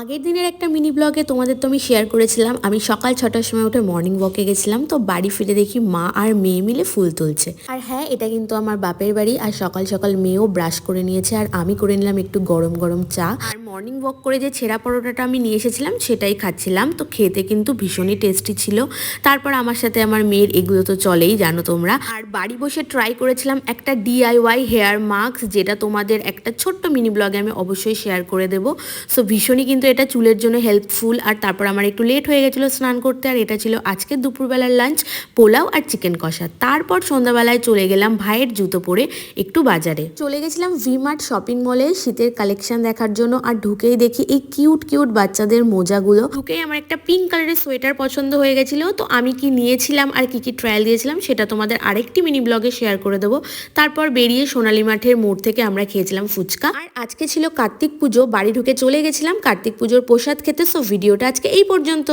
আগের দিনের একটা মিনি ব্লগে তোমাদের তো আমি শেয়ার করেছিলাম আমি সকাল 6টার সময় উঠে মর্নিং ওয়াকে গেছিলাম। তো বাড়ি ফিরে দেখি মা আর মেয়ে মিলে ফুল তুলছে। আর হ্যাঁ, এটা কিন্তু আমার বাপের বাড়ি। আর সকাল সকাল মেয়েও ব্রাশ করে নিয়েছে আর আমি করে নিলাম একটু গরম গরম চা। আর মর্নিং ওয়াক করে যে ছেঁড়া পরোটাটা আমি নিয়ে এসেছিলাম সেটাই খাচ্ছিলাম। তো খেতে কিন্তু ভীষণই টেস্টি ছিল। তারপর আমার সাথে আমার মেয়ের এগুলো তো চলেই, জানো তোমরা। আর বাড়ি বসে ট্রাই করেছিলাম একটা DIY হেয়ার মাস্ক, যেটা তোমাদের একটা ছোট্ট মিনি ব্লগে আমি অবশ্যই শেয়ার করে দেবো। সো ভীষণই কিন্তু এটা চুলের জন্য হেল্পফুল। আর তারপর আমার একটু লেট হয়ে গেছিলো স্নান করতে। আর এটা ছিল আজকের দুপুরবেলার লাঞ্চ, পোলাও আর চিকেন কষা। তারপর সন্ধ্যাবেলায় চলে গেলাম ভাইয়ের জুতো পরে একটু বাজারে। চলে গেছিলাম ভিমার্ট শপিং মলে শীতের কালেকশন দেখার জন্য। আর ঢুকেই দেখি এই কিউট কিউট বাচ্চাদের মোজাগুলো। ঢুকেই আমার একটা পিঙ্ক কালারের সোয়েটার পছন্দ হয়ে গেছিল। তো আমি কি নিয়েছিলাম আর কি কি ট্রায়াল দিয়েছিলাম সেটা তোমাদের আরেকটি মিনি ব্লগে শেয়ার করে দেবো। তারপর বেরিয়ে সোনালী মাঠের মোড় থেকে আমরা খেয়েছিলাম ফুচকা। আর আজকে ছিল কার্তিক পুজো, বাড়ি ঢুকে চলে গেছিলাম কার্তিক পুজোর প্রসাদ খেতে। সো ভিডিওটা আজকে এই পর্যন্ত।